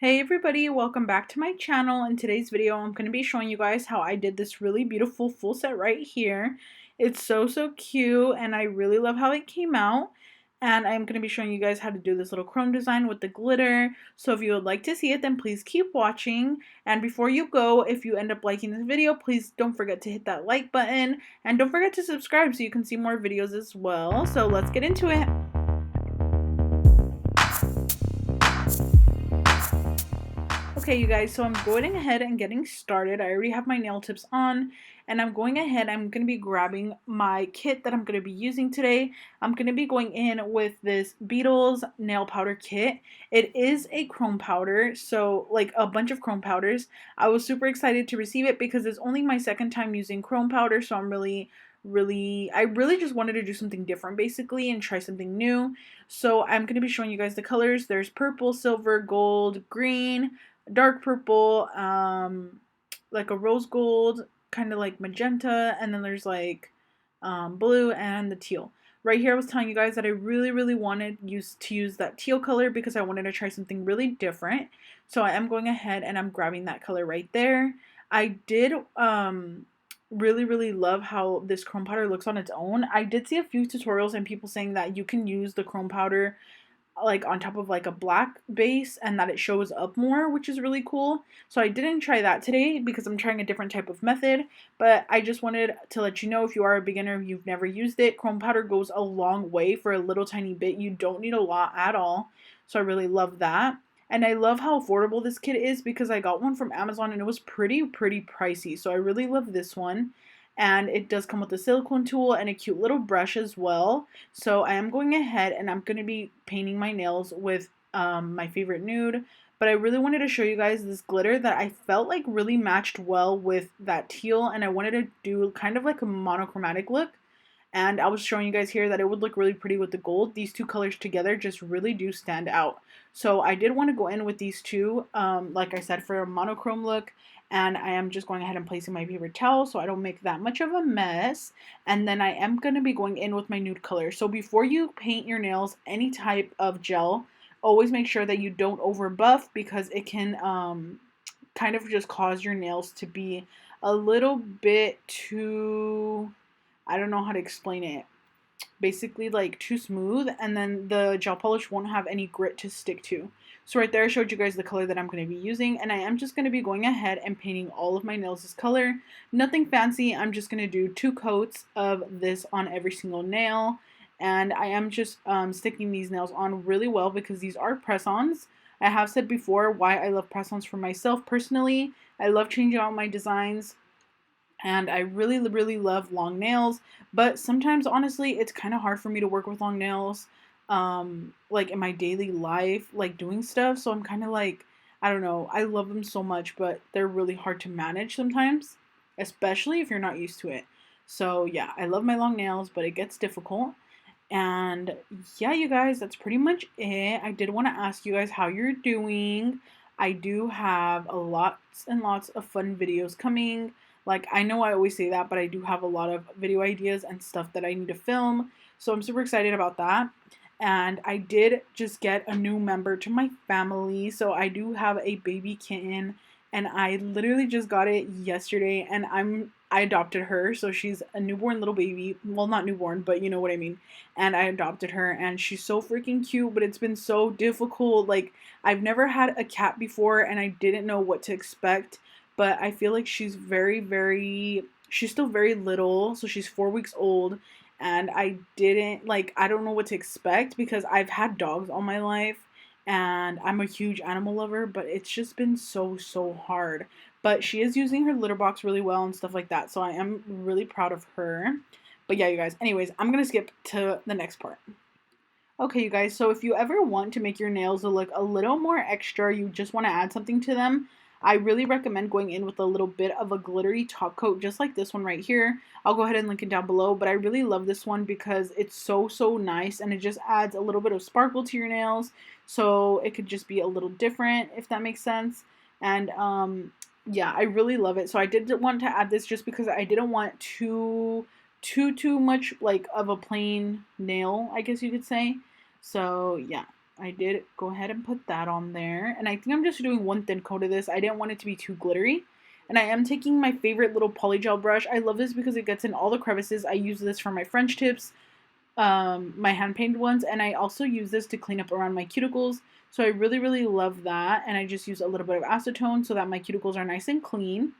Hey everybody, welcome back to my channel. In today's video, I'm going to be showing you guys how I did this really beautiful full set right here. It's so cute and I really love how it came out. And I'm going to be showing you guys how to do this little chrome design with the glitter. So if you would like to see it, then please keep watching. And before you go, if you end up liking this video, please don't forget to hit that like button. And don't forget to subscribe so you can see more videos as well. So let's get into it. Okay, you guys, so I'm going ahead and getting started. I already have my nail tips on, and I'm going ahead, I'm going to be grabbing my kit that I'm going to be using today. I'm going to be going in with this Beetles nail powder kit. It is a chrome powder, so like a bunch of chrome powders. I was super excited to receive it because it's only my second time using chrome powder, so I'm I really just wanted to do something different basically and try something new. So I'm going to be showing you guys the colors. There's purple, silver, gold, green, dark purple, like a rose gold, kind of like magenta, and then there's like blue and the teal. Right here I was telling you guys that I really wanted to use that teal color because I wanted to try something really different. So I am going ahead and I'm grabbing that color right there. I did really love how this chrome powder looks on its own. I did see a few tutorials and people saying that you can use the chrome powder like on top of like a black base and that it shows up more, which is really cool. So I didn't try that today because I'm trying a different type of method, but I just wanted to let you know, if you are a beginner, if you've never used it, chrome powder goes a long way for a little tiny bit. You don't need a lot at all. So I really love that. And I love how affordable this kit is because I got one from Amazon and it was pretty pricey. So I really love this one. And it does come with a silicone tool and a cute little brush as well. So I am going ahead and I'm going to be painting my nails with my favorite nude. But I really wanted to show you guys this glitter that I felt like really matched well with that teal. And I wanted to do kind of like a monochromatic look. And I was showing you guys here that it would look really pretty with the gold. These two colors together just really do stand out. So I did want to go in with these two, like I said, for a monochrome look. And I am just going ahead and placing my paper towel so I don't make that much of a mess. And then I am going to be going in with my nude color. So before you paint your nails any type of gel, always make sure that you don't over buff because it can kind of just cause your nails to be a little bit too, I don't know how to explain it, basically like too smooth, and then the gel polish won't have any grit to stick to. So right there I showed you guys the color that I'm going to be using, and I am just going to be going ahead and painting all of my nails this color. Nothing fancy, I'm just going to do 2 coats of this on every single nail, and I am just sticking these nails on really well because these are press-ons. I have said before why I love press-ons for myself personally. I love changing out my designs. And I really love long nails, but sometimes honestly it's kind of hard for me to work with long nails like in my daily life, like doing stuff. So I'm kind of like, I don't know, I love them so much, but they're really hard to manage sometimes, especially if you're not used to it. So yeah, I love my long nails, but it gets difficult. And yeah, you guys, that's pretty much it. I did want to ask you guys how you're doing. I do have a lots and lots of fun videos coming. Like, I know I always say that, but I do have a lot of video ideas and stuff that I need to film. So I'm super excited about that. And I did just get a new member to my family. So I do have a baby kitten, and I literally just got it yesterday, and I adopted her. So she's a newborn little baby. Well, not newborn, but you know what I mean. And I adopted her, and she's so freaking cute, but it's been so difficult. Like, I've never had a cat before, and I didn't know what to expect. But I feel like she's she's still very little. So she's 4 weeks old, and I don't know what to expect because I've had dogs all my life and I'm a huge animal lover, but it's just been so hard. But she is using her litter box really well and stuff like that, so I am really proud of her. But yeah, you guys, anyways, I'm gonna skip to the next part. Okay, you guys, so if you ever want to make your nails look a little more extra, you just want to add something to them, I really recommend going in with a little bit of a glittery top coat, just like this one right here. I'll go ahead and link it down below, but I really love this one because it's so nice, and it just adds a little bit of sparkle to your nails, so it could just be a little different, if that makes sense. And yeah, I really love it. So I did want to add this just because I didn't want too much like of a plain nail, I guess you could say. So yeah, I did go ahead and put that on there. And I think I'm just doing one thin coat of this. I didn't want it to be too glittery. And I am taking my favorite little polygel brush. I love this because it gets in all the crevices. I use this for my French tips, my hand painted ones, and I also use this to clean up around my cuticles. So I really, really love that. And I just use a little bit of acetone so that my cuticles are nice and clean.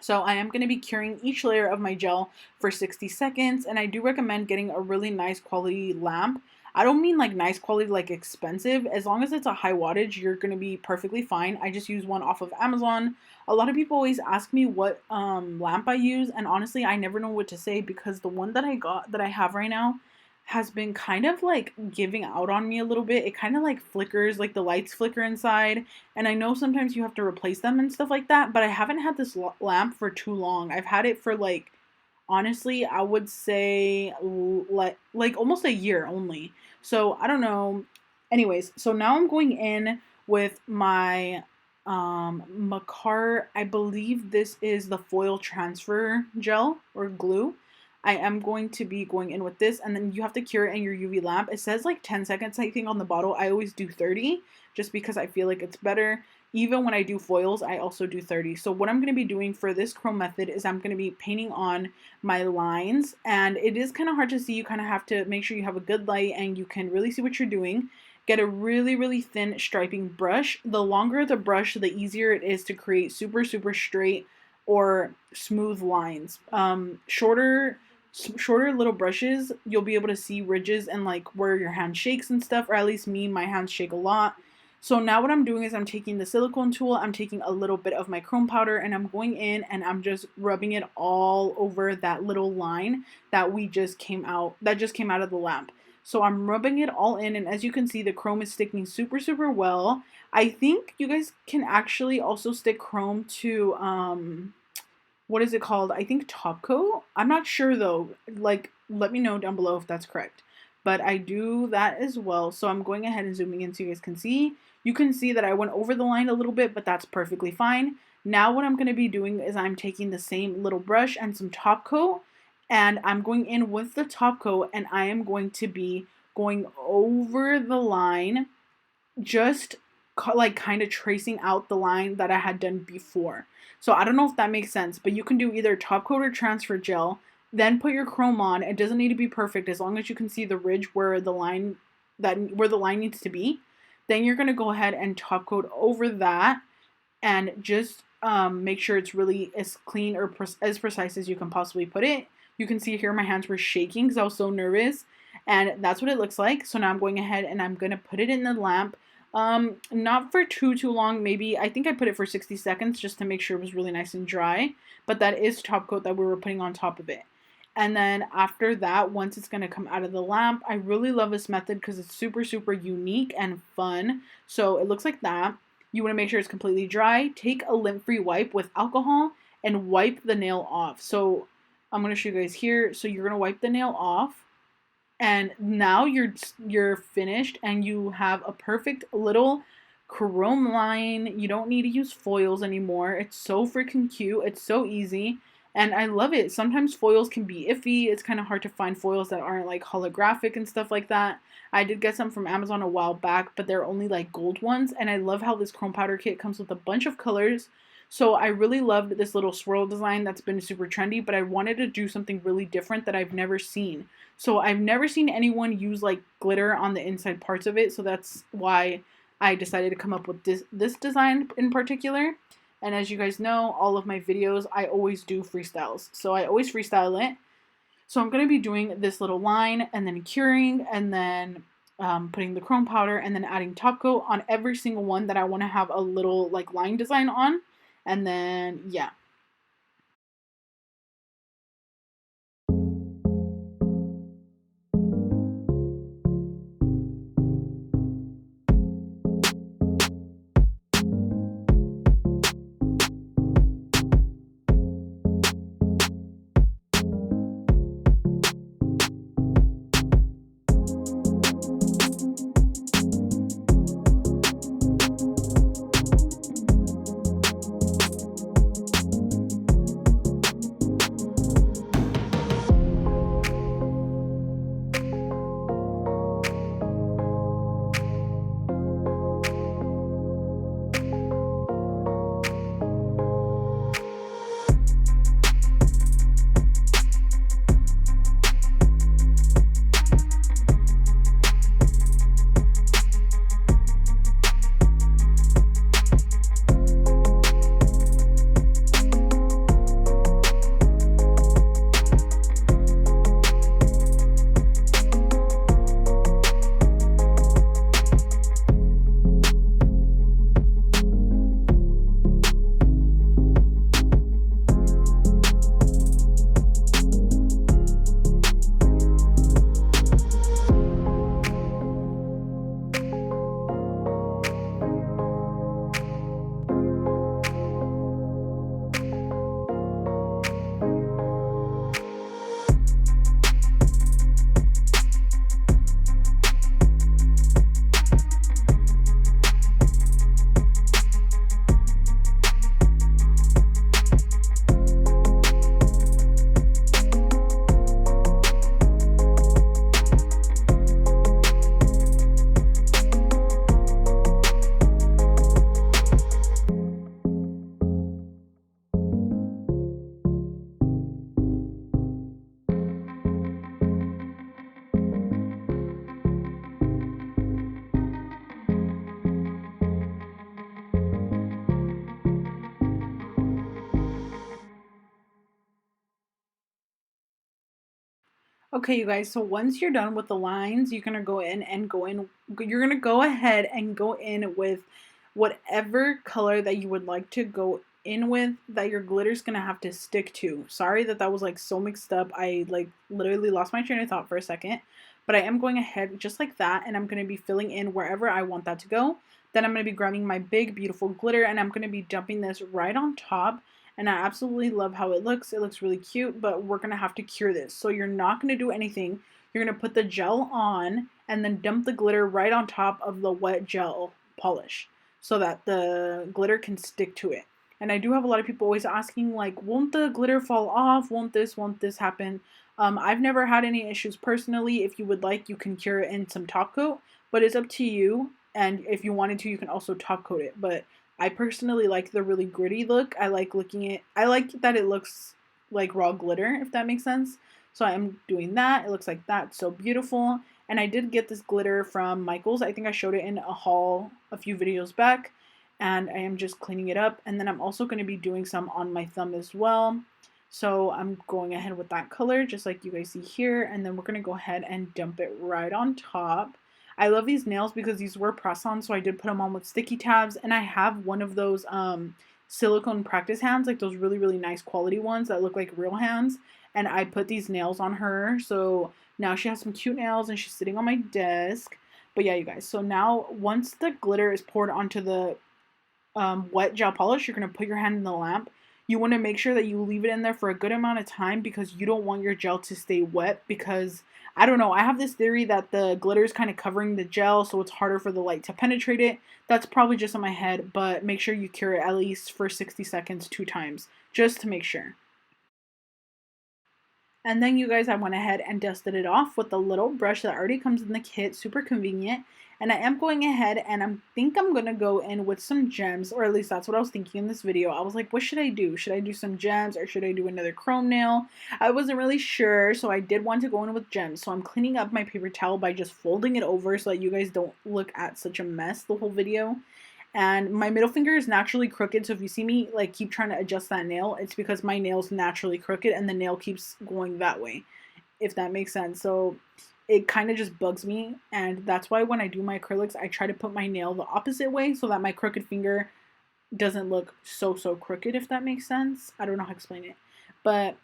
So I am going to be curing each layer of my gel for 60 seconds, and I do recommend getting a really nice quality lamp. I don't mean like nice quality, like expensive. As long as it's a high wattage, you're going to be perfectly fine. I just use one off of Amazon. A lot of people always ask me what lamp I use, and honestly, I never know what to say because the one that I have right now has been kind of like giving out on me a little bit. It kind of like flickers, like the lights flicker inside. And I know sometimes you have to replace them and stuff like that, but I haven't had this lamp for too long. I've had it for like, honestly, I would say like almost a year only. So I don't know. Anyways, so now I'm going in with my MAKARTT. I believe this is the foil transfer gel or glue. I am going to be going in with this, and then you have to cure it in your UV lamp. It says like 10 seconds, I think, on the bottle. I always do 30 just because I feel like it's better. Even when I do foils, I also do 30. So what I'm going to be doing for this chrome method is I'm going to be painting on my lines, and it is kind of hard to see. You kind of have to make sure you have a good light and you can really see what you're doing. Get a really, really thin striping brush. The longer the brush, the easier it is to create super, super straight or smooth lines. Shorter little brushes, you'll be able to see ridges and like where your hand shakes and stuff, or at least me, my hands shake a lot. So now what I'm doing is I'm taking the silicone tool, I'm taking a little bit of my chrome powder, and I'm going in and I'm just rubbing it all over that little line that just came out of the lamp. So I'm rubbing it all in, and as you can see, the chrome is sticking super, super well. I think you guys can actually also stick chrome to what is it called? I think top coat. I'm not sure though. Like, let me know down below if that's correct. But I do that as well. So I'm going ahead and zooming in so you guys can see. You can see that I went over the line a little bit, but that's perfectly fine. Now what I'm going to be doing is I'm taking the same little brush and some top coat, and I'm going in with the top coat, and I am going to be going over the line, just like kind of tracing out the line that I had done before. So I don't know if that makes sense, but you can do either top coat or transfer gel, then put your chrome on. It doesn't need to be perfect as long as you can see the ridge where the line needs to be. Then you're going to go ahead and top coat over that and just make sure it's really as clean or as precise as you can possibly put it. You can see here my hands were shaking because I was so nervous, and that's what it looks like. So now I'm going ahead and I'm going to put it in the lamp. Not for too long. Maybe I think I put it for 60 seconds just to make sure it was really nice and dry, but that is top coat that we were putting on top of it. And then after that, once it's going to come out of the lamp, I really love this method because it's super, super unique and fun. So it looks like that. You want to make sure it's completely dry. Take a lint-free wipe with alcohol and wipe the nail off. So I'm going to show you guys here. So you're going to wipe the nail off. And now you're finished and you have a perfect little chrome line. You don't need to use foils anymore. It's so freaking cute. It's so easy. And I love it. Sometimes foils can be iffy. It's kind of hard to find foils that aren't like holographic and stuff like that. I did get some from Amazon a while back, but they're only like gold ones. And I love how this chrome powder kit comes with a bunch of colors. So I really loved this little swirl design that's been super trendy, but I wanted to do something really different that I've never seen. So I've never seen anyone use like glitter on the inside parts of it. So that's why I decided to come up with this design in particular. And as you guys know, all of my videos, I always do freestyles. So I always freestyle it. So I'm going to be doing this little line and then curing and then putting the chrome powder and then adding top coat on every single one that I want to have a little like line design on. And then, yeah. Okay, you guys, so once you're done with the lines, you're gonna go ahead and go in with whatever color that you would like to go in with that your glitter's gonna have to stick to. Sorry that that was like so mixed up. I like literally lost my train of thought for a second, but I am going ahead just like that, and I'm gonna be filling in wherever I want that to go. Then I'm gonna be grabbing my big, beautiful glitter, and I'm gonna be dumping this right on top, and I absolutely love how it looks. It looks really cute, but we're going to have to cure this. So you're not going to do anything. You're going to put the gel on and then dump the glitter right on top of the wet gel polish so that the glitter can stick to it. And I do have a lot of people always asking, like, won't the glitter fall off? Won't this happen? I've never had any issues personally. If you would like, you can cure it in some top coat, but it's up to you. And if you wanted to, you can also top coat it. But I personally like the really gritty look. I like that it looks like raw glitter, if that makes sense. So I'm doing that. It looks like that. So beautiful. And I did get this glitter from Michaels. I think I showed it in a haul a few videos back. And I am just cleaning it up. And then I'm also going to be doing some on my thumb as well. So I'm going ahead with that color, just like you guys see here. And then we're going to go ahead and dump it right on top. I love these nails because these were press-on, so I did put them on with sticky tabs, and I have one of those silicone practice hands, like those really, really nice quality ones that look like real hands, and I put these nails on her, so now she has some cute nails, and she's sitting on my desk. But yeah, you guys, so now once the glitter is poured onto the wet gel polish, you're going to put your hand in the lamp. You want to make sure that you leave it in there for a good amount of time because you don't want your gel to stay wet because, I don't know, I have this theory that the glitter is kind of covering the gel, so it's harder for the light to penetrate it. That's probably just in my head, but make sure you cure it at least for 60 seconds 2 times, just to make sure. And then you guys, I went ahead and dusted it off with a little brush that already comes in the kit, super convenient. And I am going ahead and I think I'm going to go in with some gems, or at least that's what I was thinking in this video. I was like, what should I do? Should I do some gems or should I do another chrome nail? I wasn't really sure, so I did want to go in with gems. So I'm cleaning up my paper towel by just folding it over so that you guys don't look at such a mess the whole video. And my middle finger is naturally crooked, so if you see me like keep trying to adjust that nail, it's because my nail's naturally crooked and the nail keeps going that way, if that makes sense. So it kind of just bugs me, and that's why when I do my acrylics, I try to put my nail the opposite way so that my crooked finger doesn't look so crooked, if that makes sense. I don't know how to explain it, but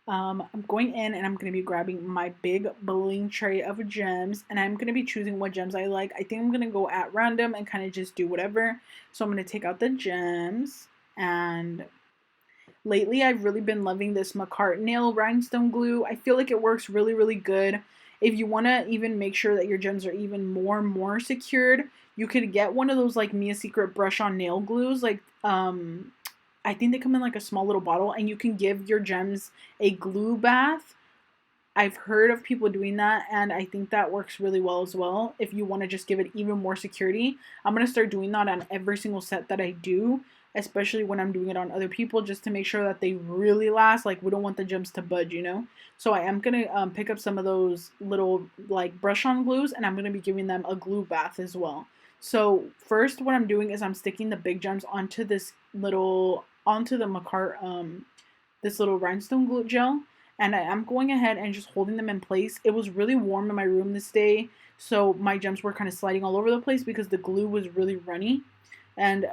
I'm going in and I'm going to be grabbing my big bling tray of gems, and I'm going to be choosing what gems I like. I think I'm going to go at random and kind of just do whatever. So I'm going to take out the gems, and lately I've really been loving this MAKARTT nail rhinestone glue. I feel like it works really, really good. If you want to even make sure that your gems are even more secured, you could get one of those like Mia Secret brush on nail glues, like I think they come in like a small little bottle, and you can give your gems a glue bath. I've heard of people doing that, and I think that works really well as well. If you want to just give it even more security, I'm going to start doing that on every single set that I do, especially when I'm doing it on other people, just to make sure that they really last. Like, we don't want the gems to budge, you know? So I am going to pick up some of those little like brush-on glues, and I'm going to be giving them a glue bath as well. So first what I'm doing is I'm sticking the big gems onto the MAKARTT, this little rhinestone glue gel, and I am going ahead and just holding them in place. It was really warm in my room this day, so my gems were kind of sliding all over the place because the glue was really runny. And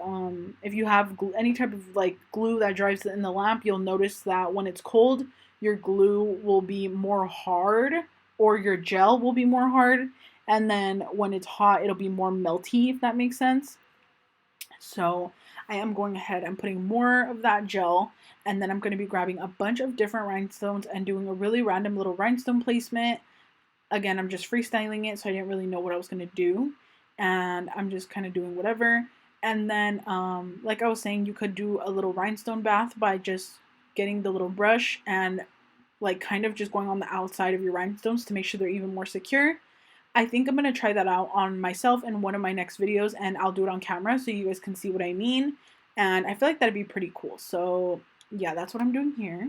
if you have any type of like glue that dries in the lamp, you'll notice that when it's cold, your glue will be more hard, or your gel will be more hard, and then when it's hot, it'll be more melty, if that makes sense. So I am going ahead and putting more of that gel, and then I'm going to be grabbing a bunch of different rhinestones and doing a really random little rhinestone placement. Again, I'm just freestyling it, so I didn't really know what I was going to do, and I'm just kind of doing whatever. And then, like I was saying, you could do a little rhinestone bath by just getting the little brush and like kind of just going on the outside of your rhinestones to make sure they're even more secure. I think I'm going to try that out on myself in one of my next videos, and I'll do it on camera so you guys can see what I mean. And I feel like that'd be pretty cool. So yeah, that's what I'm doing here.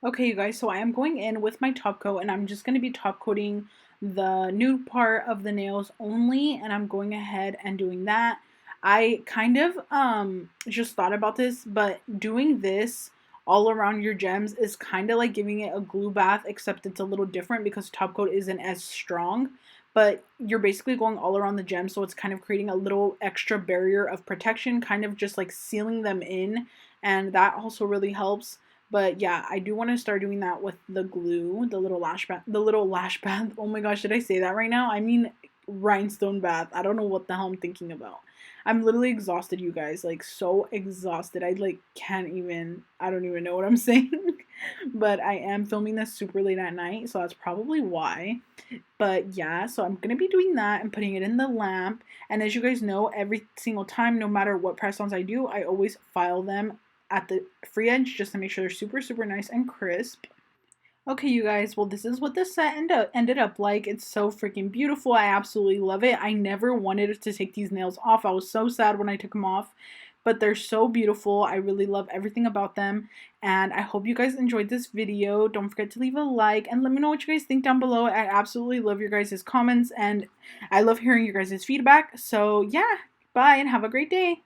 Okay, you guys, so I am going in with my top coat and I'm just going to be top coating the nude part of the nails only, and I'm going ahead and doing that. I kind of just thought about this, but doing this all around your gems is kind of like giving it a glue bath, except it's a little different because top coat isn't as strong, but you're basically going all around the gems, so it's kind of creating a little extra barrier of protection, kind of just like sealing them in, and that also really helps. But yeah, I do want to start doing that with the glue, the little lash bath, Oh my gosh, did I say that right now? I mean rhinestone bath. I don't know what the hell I'm thinking about. I'm literally exhausted, you guys. Like so exhausted. I like can't even. I don't even know what I'm saying. But I am filming this super late at night, so that's probably why. But yeah, so I'm gonna be doing that and putting it in the lamp. And as you guys know, every single time, no matter what press-ons I do, I always file them at the free edge just to make sure they're super, super nice and crisp. Okay, you guys, well, this is what the set ended up like. It's so freaking beautiful. I absolutely love it. I never wanted to take these nails off. I was so sad when I took them off, but they're so beautiful. I really love everything about them, and I hope you guys enjoyed this video. Don't forget to leave a like, and let me know what you guys think down below. I absolutely love your guys' comments, and I love hearing your guys' feedback. So, yeah, bye, and have a great day.